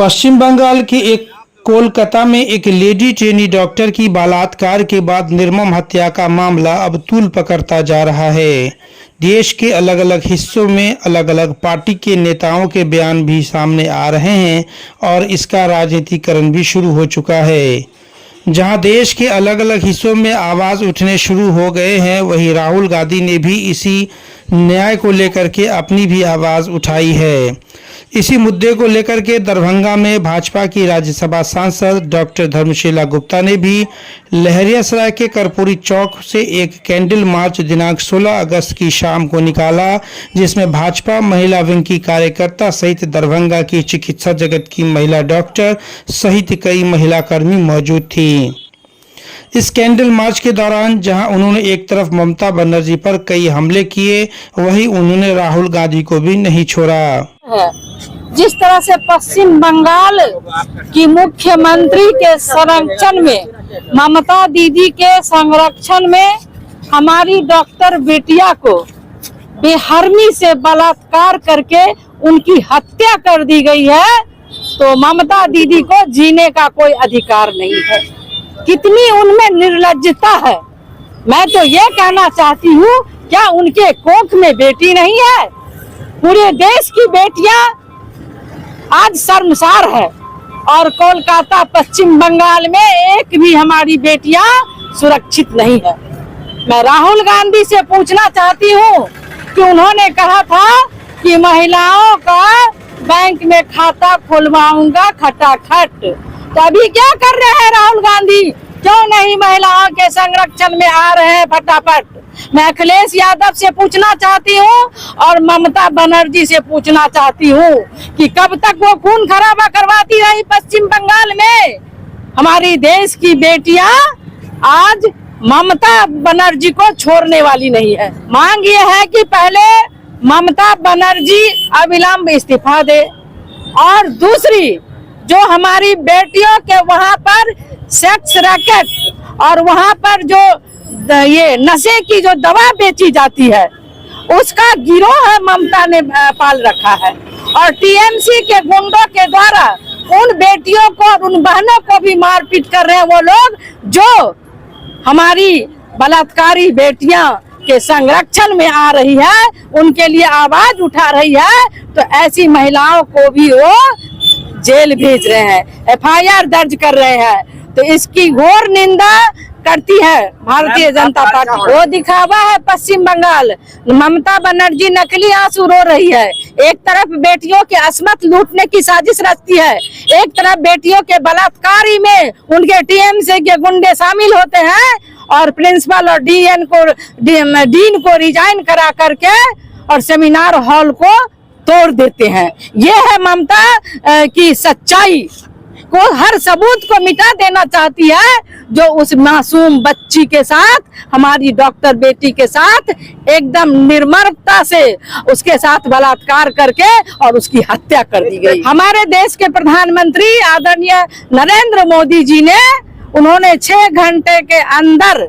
पश्चिम बंगाल के एक कोलकाता में एक लेडी ट्रेनी डॉक्टर की बलात्कार के बाद निर्मम हत्या का मामला अब तूल पकड़ता जा रहा है। देश के अलग अलग हिस्सों में अलग अलग पार्टी के नेताओं के बयान भी सामने आ रहे हैं और इसका राजनीतिकरण भी शुरू हो चुका है। जहां देश के अलग अलग हिस्सों में आवाज़ उठने शुरू हो गए हैं, वहीं राहुल गांधी ने भी इसी न्याय को लेकर के अपनी भी आवाज़ उठाई है। इसी मुद्दे को लेकर के दरभंगा में भाजपा की राज्यसभा सांसद डॉक्टर धर्मशीला गुप्ता ने भी लहरियासराय के कर्पूरी चौक से एक कैंडल मार्च दिनांक 16 अगस्त की शाम को निकाला, जिसमें भाजपा महिला विंग की कार्यकर्ता सहित दरभंगा की चिकित्सा जगत की महिला डॉक्टर सहित कई महिला कर्मी मौजूद थी। इस कैंडल मार्च के दौरान जहां उन्होंने एक तरफ ममता बनर्जी पर कई हमले किए, वहीं उन्होंने राहुल गांधी को भी नहीं छोड़ा। जिस तरह से पश्चिम बंगाल की मुख्यमंत्री के संरक्षण में, ममता दीदी के संरक्षण में हमारी डॉक्टर बेटिया को बेहरमी से बलात्कार करके उनकी हत्या कर दी गई है, तो ममता दीदी को जीने का कोई अधिकार नहीं है। कितनी उनमें निर्लज्जता है। मैं तो ये कहना चाहती हूँ, क्या उनके कोख में बेटी नहीं है? पूरे देश की बेटियां आज शर्मसार है और कोलकाता पश्चिम बंगाल में एक भी हमारी बेटियां सुरक्षित नहीं है। मैं राहुल गांधी से पूछना चाहती हूँ कि उन्होंने कहा था कि महिलाओं का बैंक में खाता खुलवाऊंगा खटाखट, तो अभी क्या कर रहे हैं राहुल गांधी? क्यों नहीं महिलाओं के संरक्षण में आ रहे हैं फटाफट? मैं अखिलेश यादव से पूछना चाहती हूँ और ममता बनर्जी से पूछना चाहती हूँ कि कब तक वो खून खराबा करवाती रही पश्चिम बंगाल में? हमारी देश की बेटियां आज ममता बनर्जी को छोड़ने वाली नहीं है। मांग ये है कि पहले ममता बनर्जी अविलंब इस्तीफा दे, और दूसरी जो हमारी बेटियों के वहाँ पर सेक्स रैकेट और वहाँ पर जो ये नशे की जो दवा बेची जाती है, उसका गिरोह ममता ने पाल रखा है, और टीएमसी के गुंडों के द्वारा उन बेटियों को और उन बहनों को भी मारपीट कर रहे हैं वो लोग जो हमारी बलात्कारी बेटियां के संरक्षण में आ रही है, उनके लिए आवाज उठा रही है, तो ऐसी महिलाओं को भी वो जेल भेज रहे हैं, एफआईआर दर्ज कर रहे हैं। तो इसकी घोर निंदा करती है भारतीय जनता पार्टी। वो दिखावा है पश्चिम बंगाल। ममता बनर्जी नकली आंसू रो रही है। एक तरफ बेटियों के अस्मत लूटने की साजिश रचती है, एक तरफ बेटियों के बलात्कारी में उनके टीएमसी के गुंडे शामिल होते हैं, और प्रिंसिपल और डीन को रिजाइन करा करके और सेमिनार हॉल को तोड़ देते हैं। ये है ममता की सच्चाई को, हर सबूत को मिटा देना चाहती है, जो उस मासूम बच्ची के साथ, हमारी डॉक्टर बेटी के साथ एकदम निर्ममता से उसके साथ बलात्कार करके और उसकी हत्या कर दी गई। हमारे देश के प्रधानमंत्री आदरणीय नरेंद्र मोदी जी ने, उन्होंने 6 घंटे के अंदर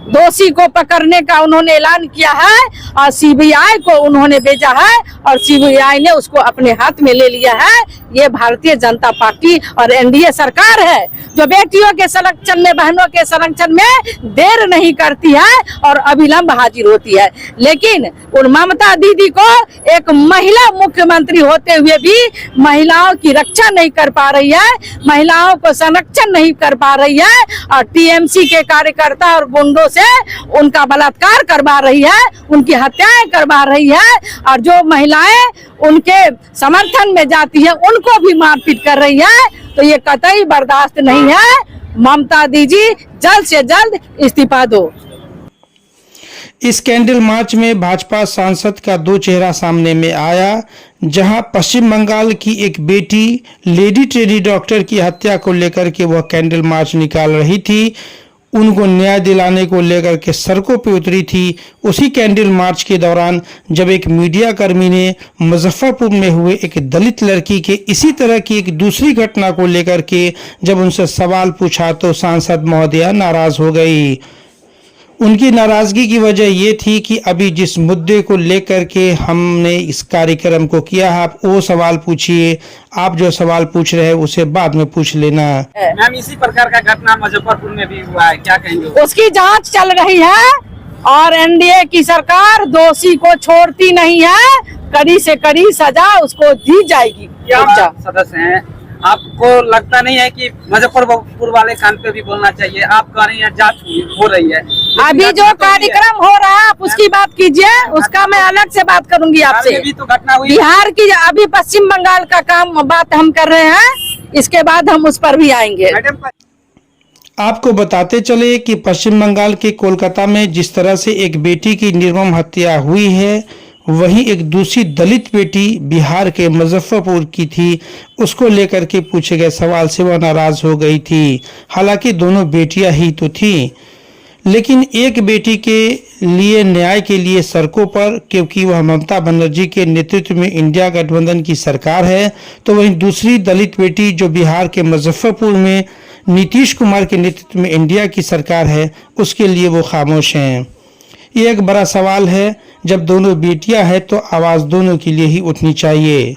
दोषी को पकड़ने का उन्होंने ऐलान किया है, और सीबीआई को उन्होंने भेजा है, और सीबीआई ने उसको अपने हाथ में ले लिया है। ये भारतीय जनता पार्टी और एनडीए सरकार है, जो बेटियों के संरक्षण में, बहनों के संरक्षण में देर नहीं करती है और अविलंब हाजिर होती है। लेकिन उन ममता दीदी को एक महिला मुख्यमंत्री होते हुए भी महिलाओं की रक्षा नहीं कर पा रही है, महिलाओं को संरक्षण नहीं कर पा रही है, और टीएमसी के कार्यकर्ता और गुंडों से उनका बलात्कार करवा रही है, उनकी हत्याएं करवा रही है, और जो महिलाएं उनके समर्थन में जाती है उनको भी मारपीट कर रही है। तो ये कतई बर्दाश्त नहीं है। ममता दीदी जल्द से जल्द इस्तीफा दो। इस कैंडल मार्च में भाजपा सांसद का 2 चेहरा सामने में आया, जहां पश्चिम बंगाल की एक बेटी लेडी ट्रेनी डॉक्टर की हत्या को लेकर के वह कैंडल मार्च निकाल रही थी, उनको न्याय दिलाने को लेकर के सड़कों पे उतरी थी। उसी कैंडल मार्च के दौरान जब एक मीडिया कर्मी ने मुजफ्फरपुर में हुए एक दलित लड़की के इसी तरह की एक दूसरी घटना को लेकर के जब उनसे सवाल पूछा, तो सांसद महोदया नाराज हो गई। उनकी नाराजगी की वजह ये थी कि अभी जिस मुद्दे को लेकर के हमने इस कार्यक्रम को किया है, आप वो सवाल पूछिए, आप जो सवाल पूछ रहे हैं उसे बाद में पूछ लेना। मैम, इसी प्रकार का घटना मुजफ्फरपुर में भी हुआ है, क्या कहेंगे? उसकी जांच चल रही है और एनडीए की सरकार दोषी को छोड़ती नहीं है, कड़ी से कड़ी सजा उसको दी जाएगी। क्या सदस्य हैं, आपको लगता नहीं है कि मुजफ्फरपुर वाले कान पे भी बोलना चाहिए? आप कह रही हैं जांच हो रही है, अभी जो कार्यक्रम हो रहा है आप उसकी बात कीजिए, उसका मैं अलग से बात करूंगी आपसे। भी तो घटना हुई बिहार की अभी पश्चिम बंगाल का काम बात हम कर रहे हैं, इसके बाद हम उस पर भी आएंगे। आपको बताते चले कि पश्चिम बंगाल के कोलकाता में जिस तरह से एक बेटी की निर्मम हत्या हुई है, वहीं एक दूसरी दलित बेटी बिहार के मुजफ्फरपुर की थी। उसको लेकर के पूछे गए सवाल से वह नाराज हो गई थी। हालांकि दोनों बेटियां ही तो थी, लेकिन एक बेटी के लिए न्याय के लिए सड़कों पर, क्योंकि वह ममता बनर्जी के नेतृत्व में इंडिया गठबंधन की सरकार है, तो वहीं दूसरी दलित बेटी जो बिहार के मुजफ्फरपुर में नीतीश कुमार के नेतृत्व में इंडिया की सरकार है, उसके लिए वो खामोश हैं। ये एक बड़ा सवाल है, जब दोनों बेटियां हैं तो आवाज़ दोनों के लिए ही उठनी चाहिए।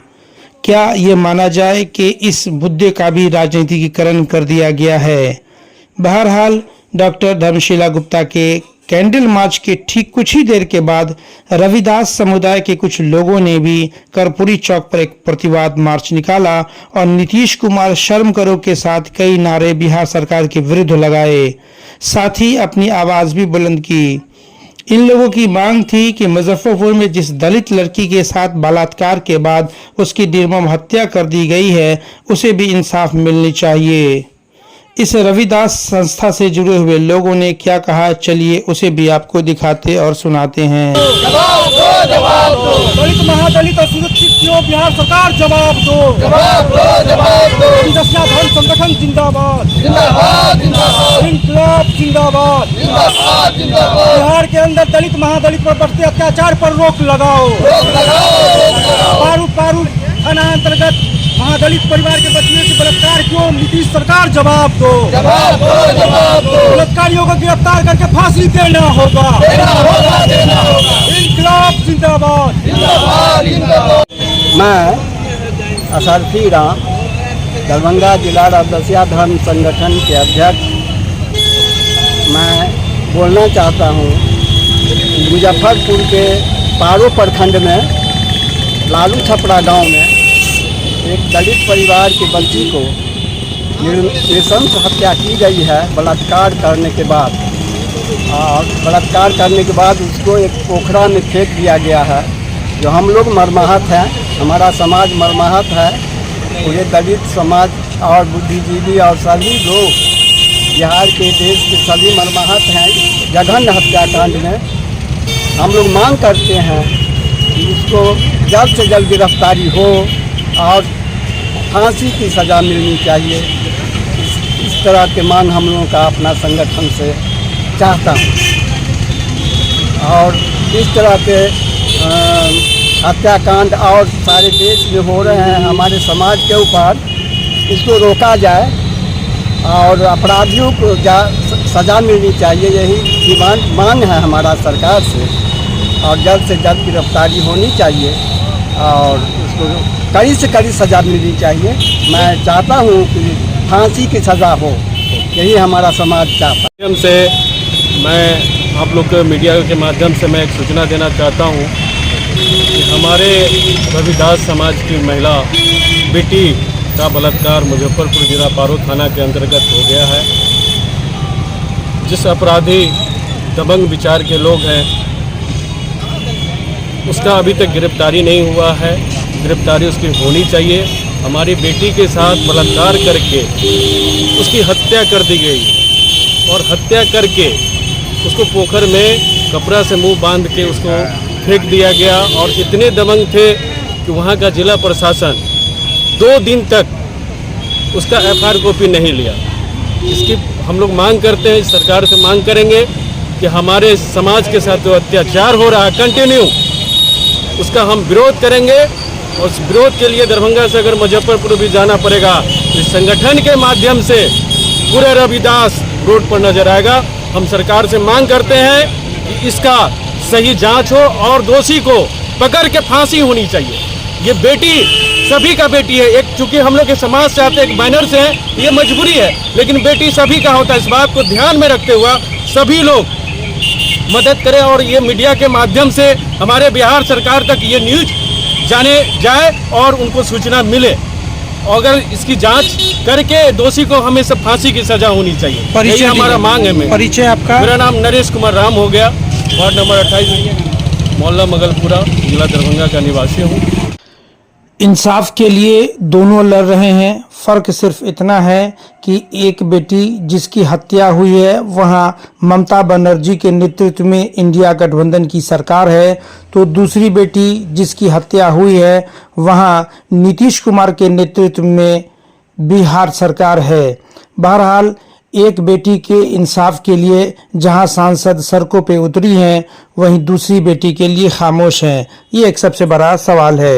क्या ये माना जाए कि इस मुद्दे का भी राजनीतिकीकरण कर दिया गया है? बहरहाल डॉक्टर धर्मशिला गुप्ता के कैंडल मार्च के ठीक कुछ ही देर के बाद रविदास समुदाय के कुछ लोगों ने भी कर्पूरी चौक पर एक प्रतिवाद मार्च निकाला और नीतीश कुमार शर्म करो के साथ कई नारे बिहार सरकार के विरुद्ध लगाए, साथ ही अपनी आवाज़ भी बुलंद की। इन लोगों की मांग थी कि मुजफ्फरपुर में जिस दलित लड़की के साथ बलात्कार के बाद उसकी निर्मम हत्या कर दी गई है, उसे भी इंसाफ मिलनी चाहिए। इस रविदास संस्था से जुड़े हुए लोगों ने क्या कहा, चलिए उसे भी आपको दिखाते और सुनाते हैं। जवाब दो, जवाब दो। दलित महादलित और सुरक्षित क्यों बिहार सरकार जवाब दो, जवाब दो, जवाब दो। धर्म संगठन जिंदाबाद, जिंदाबाद, जिंदाबाद। इंकलाब जिंदाबाद, जिंदाबाद, जिंदाबाद। बिहार के अंदर दलित महादलित पर बढ़ते अत्याचार पर रोक लगाओ, रोक लगाओ। पारू थाना अंतर्गत महादलित परिवार के बच्चियों के बलात्कार क्यों नीतीश सरकार जवाब दो, जवाब दो, जवाब दो। बलात्कारियों को गिरफ्तार करके फांसी देना होगा, देना होगा, देना होगा। इंकलाब जिंदाबाद, जिंदाबाद, जिंदाबाद। मैं अशरफी राम, दरभंगा जिला रविदासिया धर्म संगठन के अध्यक्ष, मैं बोलना चाहता हूँ। मुजफ्फरपुर के पारो प्रखंड में लालू छपरा गांव में एक दलित परिवार की बच्ची को नृशंस हत्या की गई है बलात्कार करने के बाद। और बलात्कार करने के बाद उसको एक पोखरा में फेंक दिया गया है, जो हम लोग मर्माहत हैं, हमारा समाज मर्माहत है। पूरे दलित समाज और बुद्धिजीवी और सभी लोग बिहार के देश के सभी मर्माहत हैं इस जघन्य हत्याकांड में। हम लोग मांग करते हैं कि उसको जल्द से जल्द गिरफ्तारी हो और फांसी की सज़ा मिलनी चाहिए। इस तरह के मांग हम लोगों का अपना संगठन से चाहता हूँ। और इस तरह के हत्याकांड और सारे देश में हो रहे हैं हमारे समाज के ऊपर, इसको रोका जाए और अपराधियों को सज़ा मिलनी चाहिए। यही मांग है हमारा सरकार से, और जल्द से जल्द गिरफ्तारी होनी चाहिए और उसको कड़ी से कड़ी सज़ा मिलनी चाहिए। मैं चाहता हूँ कि फांसी की सज़ा हो, यही हमारा समाज चाहता है। से मैं आप लोग के मीडिया के माध्यम से मैं एक सूचना देना चाहता हूँ कि हमारे रविदास समाज की महिला बेटी का बलात्कार मुजफ्फरपुर जिला पारो थाना के अंतर्गत हो गया है। जिस अपराधी दबंग विचार के लोग हैं उसका अभी तक गिरफ्तारी नहीं हुआ है। गिरफ्तारी उसकी होनी चाहिए। हमारी बेटी के साथ बलात्कार करके उसकी हत्या कर दी गई और हत्या करके उसको पोखर में कपड़ा से मुंह बांध के उसको फेंक दिया गया। और इतने दबंग थे कि वहाँ का जिला प्रशासन 2 दिन तक उसका एफआईआर कॉपी नहीं लिया। इसकी हम लोग मांग करते हैं, सरकार से मांग करेंगे कि हमारे समाज के साथ जो अत्याचार हो रहा है कंटिन्यू, उसका हम विरोध करेंगे। और उस विरोध के लिए दरभंगा से अगर मुजफ्फरपुर भी जाना पड़ेगा, इस संगठन के माध्यम से पूरे रविदास रोड पर नजर आएगा हम सरकार से मांग करते हैं कि इसका सही जांच हो और दोषी को पकड़ के फांसी होनी चाहिए। ये बेटी सभी का बेटी है, एक चूंकि हम लोग के समाज से आते एक बैनर से है, ये मजबूरी है, लेकिन बेटी सभी का होता है। इस बात को ध्यान में रखते हुए सभी लोग मदद करें और ये मीडिया के माध्यम से हमारे बिहार सरकार तक ये न्यूज जाने जाए और उनको सूचना मिले। अगर इसकी जांच करके दोषी को हमें सब फांसी की सजा होनी चाहिए, यही हमारा मांग है। परिचय आपका? मेरा नाम नरेश कुमार राम हो गया, वार्ड नंबर 28, मोहल्ला मगलपुरा, जिला दरभंगा का निवासी हूँ। इंसाफ के लिए दोनों लड़ रहे हैं। फर्क सिर्फ इतना है कि एक बेटी जिसकी हत्या हुई है वहां ममता बनर्जी के नेतृत्व में इंडिया गठबंधन की सरकार है, तो दूसरी बेटी जिसकी हत्या हुई है वहां नीतीश कुमार के नेतृत्व में बिहार सरकार है। बहरहाल एक बेटी के इंसाफ के लिए जहां सांसद सड़कों पे उतरी हैं, वहीं दूसरी बेटी के लिए खामोश हैं। ये एक सबसे बड़ा सवाल है।